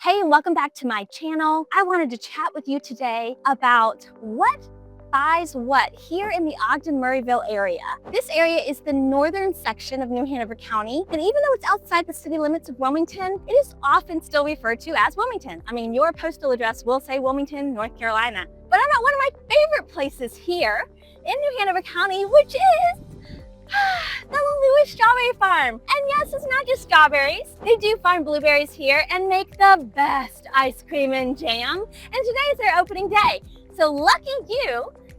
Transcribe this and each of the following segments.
Hey, and welcome back to my channel. I wanted to chat with you today about what buys what here in the Ogden Murrayville area. This area is the northern section of New Hanover County, and even though it's outside the city limits of Wilmington, it is often still referred to as Wilmington. I mean, your postal address will say Wilmington, North Carolina. But I'm at one of my favorite places here in New Hanover County, which is the Lewis Strawberry Farm. And yes, it's not just strawberries. They do farm blueberries here and make the best ice cream and jam. And today is their opening day. So lucky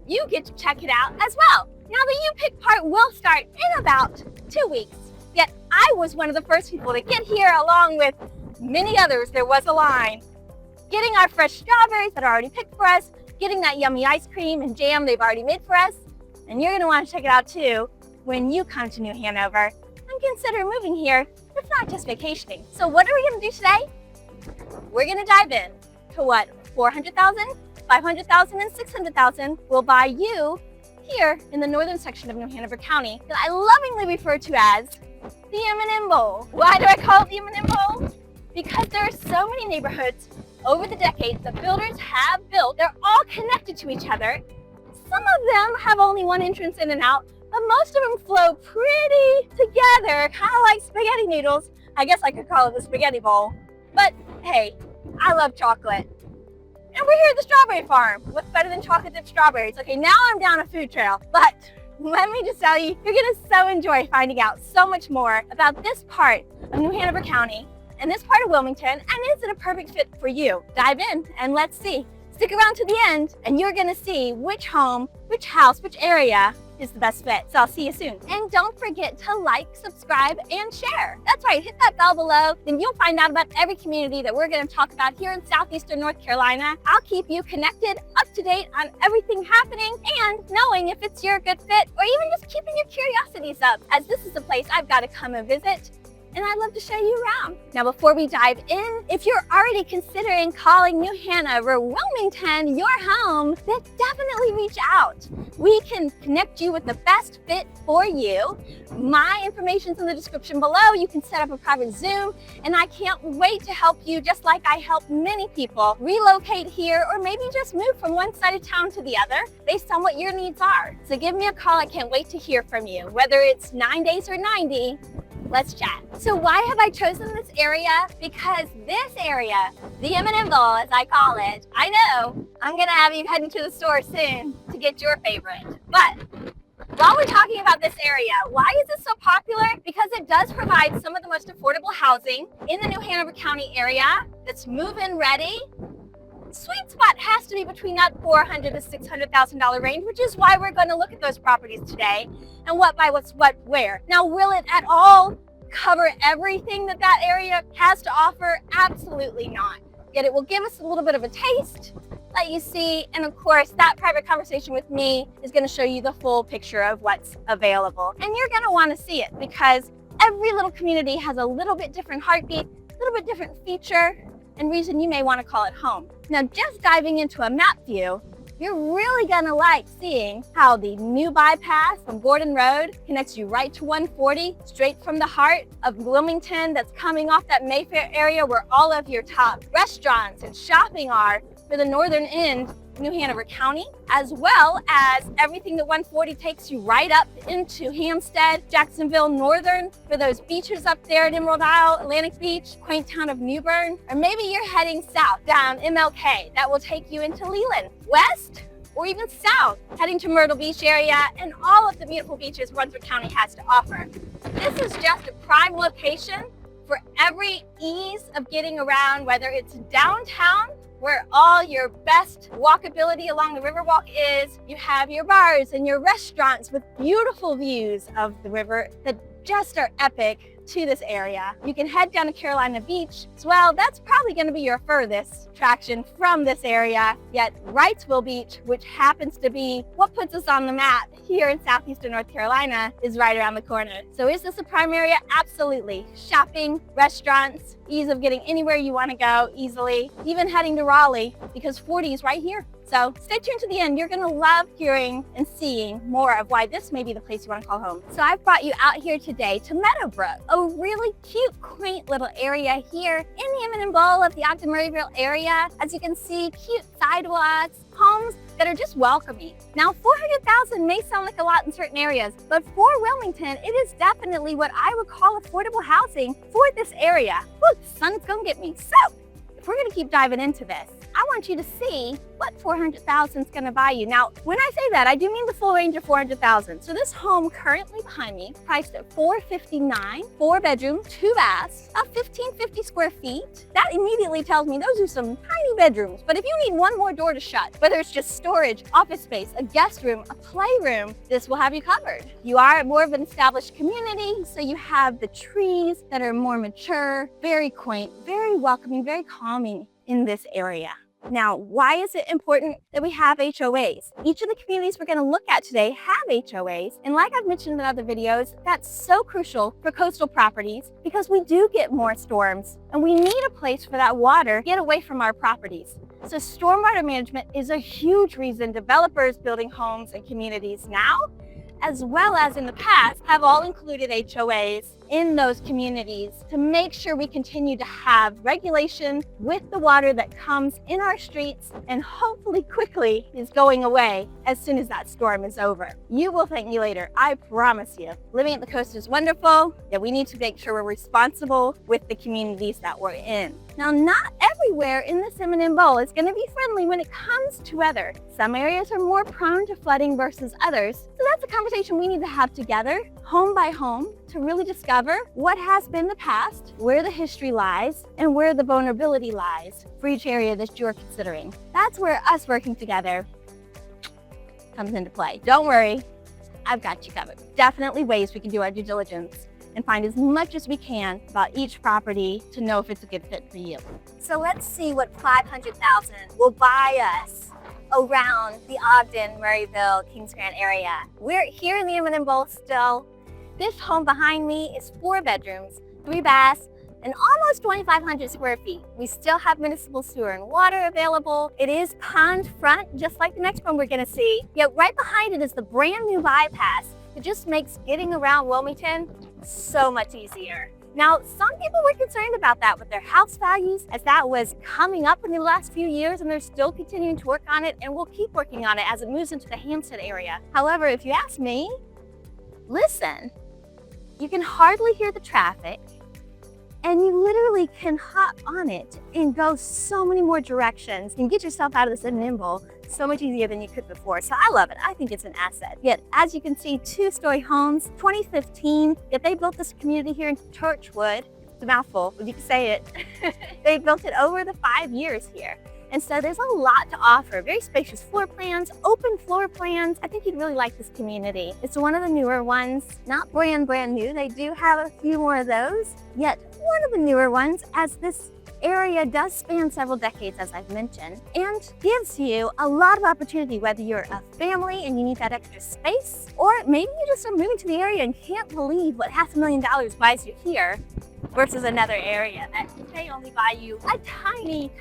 you get to check it out as well. Now the You Pick part will start in about 2 weeks. Yet I was one of the first people to get here along with many others. There was a line. Getting our fresh strawberries that are already picked for us, getting that yummy ice cream and jam they've already made for us. And you're gonna want to check it out too when you come to New Hanover and consider moving here. It's not just vacationing. So what are we gonna do today? We're gonna dive in to what 400,000, 500,000, and 600,000 will buy you here in the northern section of New Hanover County that I lovingly refer to as the M&M Bowl. Why do I call it the M&M Bowl? Because there are so many neighborhoods over the decades that builders have built. They're all connected to each other. Some of them have only one entrance in and out, but most of them flow pretty together, kind of like spaghetti noodles. I guess I could call it the spaghetti bowl. But hey, I love chocolate. And we're here at the strawberry farm. What's better than chocolate dipped strawberries? Okay, now I'm down a food trail, but let me just tell you, you're gonna so enjoy finding out so much more about this part of New Hanover County and this part of Wilmington, and is it a perfect fit for you? Dive in and let's see. Stick around to the end and you're gonna see which home, which house, which area is the best fit. So I'll see you soon. And don't forget to like, subscribe, and share. That's right, hit that bell below. Then you'll find out about every community that we're gonna talk about here in southeastern North Carolina. I'll keep you connected, up to date on everything happening, and knowing if it's your good fit, or even just keeping your curiosities up, as this is the place I've gotta come and visit. And I'd love to show you around. Now, before we dive in, if you're already considering calling New Hanover, Wilmington, your home, then definitely reach out. We can connect you with the best fit for you. My information's in the description below. You can set up a private Zoom, and I can't wait to help you, just like I help many people relocate here, or maybe just move from one side of town to the other based on what your needs are. So give me a call. I can't wait to hear from you. Whether it's 9 days or 90, let's chat. So why have I chosen this area? Because this area, the M&M Bowl as I call it, I know I'm gonna have you heading to the store soon to get your favorite. But while we're talking about this area, why is it so popular? Because it does provide some of the most affordable housing in the New Hanover County area that's move-in ready. Sweet spot has to be between that $400,000 to $600,000 range, which is why we're going to look at those properties today and what buy what's what where. Now, will it at all cover everything that that area has to offer? Absolutely not. Yet it will give us a little bit of a taste, let you see, and of course that private conversation with me is going to show you the full picture of what's available. And you're going to want to see it because every little community has a little bit different heartbeat, a little bit different feature and reason you may want to call it home. Now, just diving into a map view, you're really gonna like seeing how the new bypass from Gordon Road connects you right to 140, straight from the heart of Wilmington, that's coming off that Mayfair area where all of your top restaurants and shopping are for the northern end of New Hanover County, as well as everything that 140 takes you right up into Hampstead, Jacksonville Northern, for those beaches up there at Emerald Isle, Atlantic Beach, quaint town of New Bern, or maybe you're heading south down MLK. That will take you into Leland, west, or even south, heading to Myrtle Beach area and all of the beautiful beaches Brunswick County has to offer. This is just a prime location for every ease of getting around, whether it's downtown, where all your best walkability along the Riverwalk is. You have your bars and your restaurants with beautiful views of the river that just are epic to this area. You can head down to Carolina Beach as well. That's probably going to be your furthest attraction from this area. Yet Wrightsville Beach, which happens to be what puts us on the map here in southeastern North Carolina, is right around the corner. So is this a prime area? Absolutely. Shopping, restaurants, ease of getting anywhere you want to go easily, even heading to Raleigh because 40 is right here. So stay tuned to the end. You're gonna love hearing and seeing more of why this may be the place you wanna call home. So I've brought you out here today to Meadowbrook, a really cute, quaint little area here in the Eminem Bowl of the Ogden Murrayville area. As you can see, cute sidewalks, homes that are just welcoming. Now, 400,000 may sound like a lot in certain areas, but for Wilmington, it is definitely what I would call affordable housing for this area. Whew, the sun's gonna get me. So, if we're gonna keep diving into this, I want you to see what 400,000 is gonna buy you. Now, when I say that, I do mean the full range of 400,000. So this home currently behind me, priced at $459, 4 bedrooms, 2 baths, about 1,550 square feet. That immediately tells me those are some tiny bedrooms. But if you need one more door to shut, whether it's just storage, office space, a guest room, a playroom, this will have you covered. You are more of an established community, so you have the trees that are more mature, very quaint, very welcoming, very calming in this area. Now, why is it important that we have HOAs? Each of the communities we're going to look at today have HOAs. And like I've mentioned in other videos, that's so crucial for coastal properties because we do get more storms and we need a place for that water to get away from our properties. So stormwater management is a huge reason developers building homes and communities now, as well as in the past, have all included HOAs in those communities to make sure we continue to have regulation with the water that comes in our streets and hopefully quickly is going away as soon as that storm is over. You will thank me later, I promise you. Living at the coast is wonderful, yet we need to make sure we're responsible with the communities that we're in. Now, not everywhere in this Eminem Bowl is going to be friendly when it comes to weather. Some areas are more prone to flooding versus others. So that's a conversation we need to have together, home by home, to really discover what has been the past, where the history lies, and where the vulnerability lies for each area that you're considering. That's where us working together comes into play. Don't worry, I've got you covered. Definitely ways we can do our due diligence and find as much as we can about each property to know if it's a good fit for you. So let's see what 500,000 will buy us around the Ogden, Murrayville, Kings Grant area. We're here in the Eminem Bowl still. This home behind me is 4 bedrooms, 3 baths, and almost 2,500 square feet. We still have municipal sewer and water available. It is pond front, just like the next one we're gonna see. Yet right behind it is the brand new bypass. It just makes getting around Wilmington so much easier. Now, some people were concerned about that with their house values, as that was coming up in the last few years, and they're still continuing to work on it, and we'll keep working on it as it moves into the Hampstead area. However, if you ask me, listen, you can hardly hear the traffic, and you literally can hop on it and go so many more directions and get yourself out of this Eminem Bowl so much easier than you could before. So I love it. I think it's an asset. Yet, as you can see, 2-story homes, 2015, yet they built this community here in Torchwood. It's a mouthful, but you can say it. They built it over the 5 years here. And so there's a lot to offer. Very spacious floor plans, open floor plans. I think you'd really like this community. It's one of the newer ones, not brand new. They do have a few more of those, yet one of the newer ones, as this area does span several decades, as I've mentioned, and gives you a lot of opportunity, whether you're a family and you need that extra space, or maybe you just are moving to the area and can't believe what $500,000 buys you here versus another area that may only buy you a tiny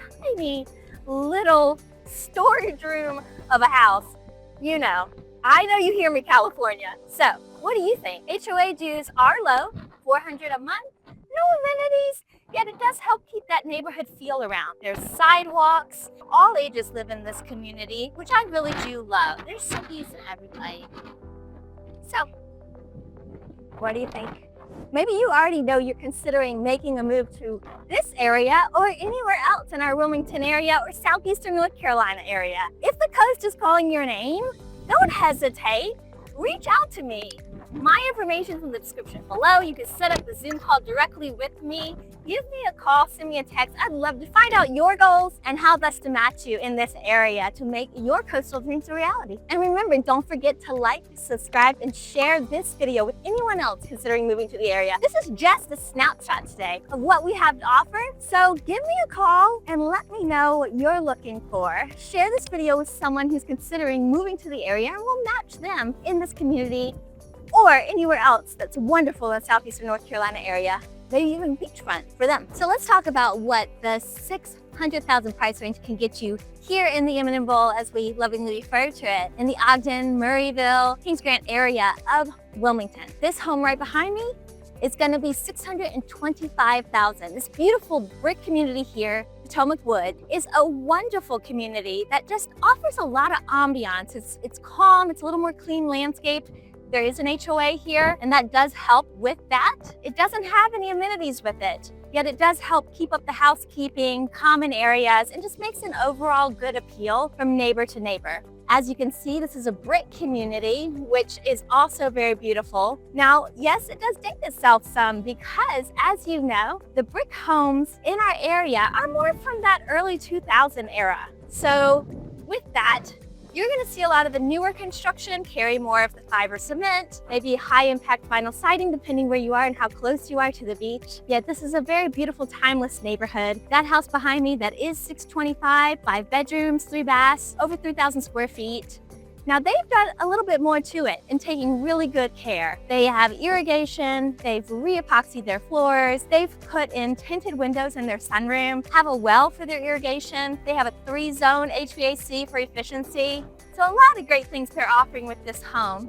little storage room of a house. You know, I know you hear me, California. So what do you think? HOA dues are low, $400 a month, no amenities, yet it does help keep that neighborhood feel around. There's sidewalks, all ages live in this community, which I really do love. There's cities and everybody. So, what do you think? Maybe you already know you're considering making a move to this area or anywhere else in our Wilmington area or southeastern North Carolina area. If the coast is calling your name, don't hesitate. Reach out to me. My information is in the description below. You can set up a Zoom call directly with me. Give me a call, send me a text. I'd love to find out your goals and how best to match you in this area to make your coastal dreams a reality. And remember, don't forget to like, subscribe, and share this video with anyone else considering moving to the area. This is just a snapshot today of what we have to offer. So give me a call and let me know what you're looking for. Share this video with someone who's considering moving to the area and we'll match them in this community or anywhere else that's wonderful in the southeastern North Carolina area, maybe even beachfront for them. So let's talk about what the 600,000 price range can get you here in the Eminem Bowl, as we lovingly refer to it, in the Ogden, Murrayville, Kings Grant area of Wilmington. This home right behind me is going to be $625,000. This beautiful brick community here, Potomac Wood, is a wonderful community that just offers a lot of ambiance. It's calm, it's a little more clean landscape. There is an HOA here, and that does help with that. It doesn't have any amenities with it, yet it does help keep up the housekeeping, common areas, and just makes an overall good appeal from neighbor to neighbor. As you can see, this is a brick community, which is also very beautiful. Now, yes, it does date itself some because, as you know, the brick homes in our area are more from that early 2000 era. So with that, you're going to see a lot of the newer construction carry more of the fiber cement, maybe high impact vinyl siding depending where you are and how close you are to the beach. Yet this is a very beautiful, timeless neighborhood. That house behind me, that is 625, 5 bedrooms, 3 baths, over 3,000 square feet. Now they've done a little bit more to it and taking really good care. They have irrigation, they've re-epoxied their floors, they've put in tinted windows in their sunroom, have a well for their irrigation, they have a 3-zone HVAC for efficiency. So a lot of great things they're offering with this home.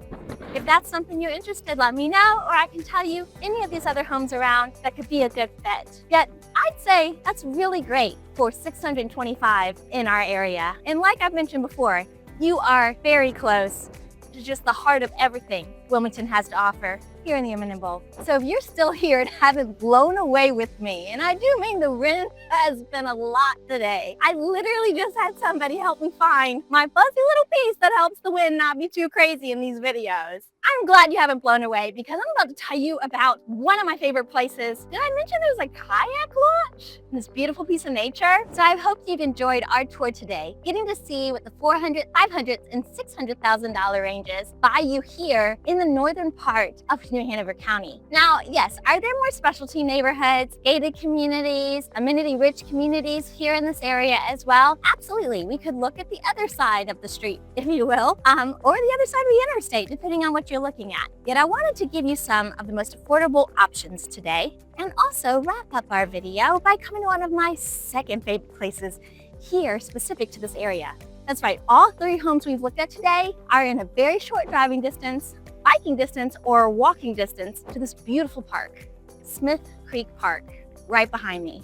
If that's something you're interested, let me know, or I can tell you any of these other homes around that could be a good fit. Yet I'd say that's really great for $625 in our area. And like I've mentioned before, you are very close to just the heart of everything Wilmington has to offer here in the Umina Bowl. So if you're still here and haven't blown away with me, and I do mean the wind has been a lot today. I literally just had somebody help me find my fuzzy little piece that helps the wind not be too crazy in these videos. I'm glad you haven't blown away because I'm about to tell you about one of my favorite places. Did I mention there's a kayak launch in this beautiful piece of nature? So I hope you've enjoyed our tour today, getting to see what the $400,000, $500,000, and $600,000 ranges buy you here in the northern part of New Hanover County. Now, yes, are there more specialty neighborhoods, gated communities, amenity-rich communities here in this area as well? Absolutely. We could look at the other side of the street, if you will, or the other side of the interstate, depending on what you're looking at. Yet I wanted to give you some of the most affordable options today and also wrap up our video by coming to one of my second favorite places here specific to this area. That's right, all 3 homes we've looked at today are in a very short driving distance, biking distance, or walking distance to this beautiful park, Smith Creek Park, right behind me.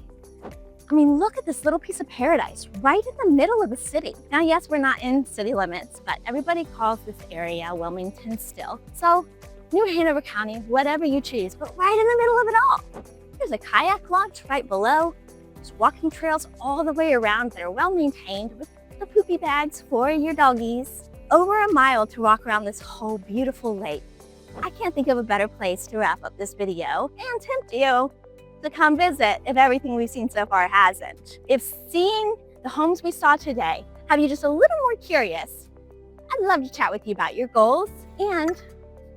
I mean, look at this little piece of paradise right in the middle of the city. Now, yes, we're not in city limits, but everybody calls this area Wilmington still. So, New Hanover County, whatever you choose, but right in the middle of it all. There's a kayak launch right below. There's walking trails all the way around that are well maintained with the poopy bags for your doggies. Over a mile to walk around this whole beautiful lake. I can't think of a better place to wrap up this video and tempt you to come visit if everything we've seen so far hasn't. If seeing the homes we saw today have you just a little more curious, I'd love to chat with you about your goals and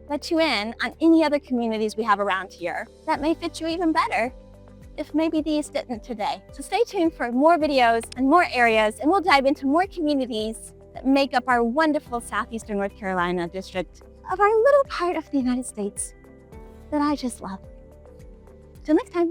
let you in on any other communities we have around here that may fit you even better if maybe these didn't today. So stay tuned for more videos and more areas, and we'll dive into more communities that make up our wonderful southeastern North Carolina district of our little part of the United States that I just love. Till next time.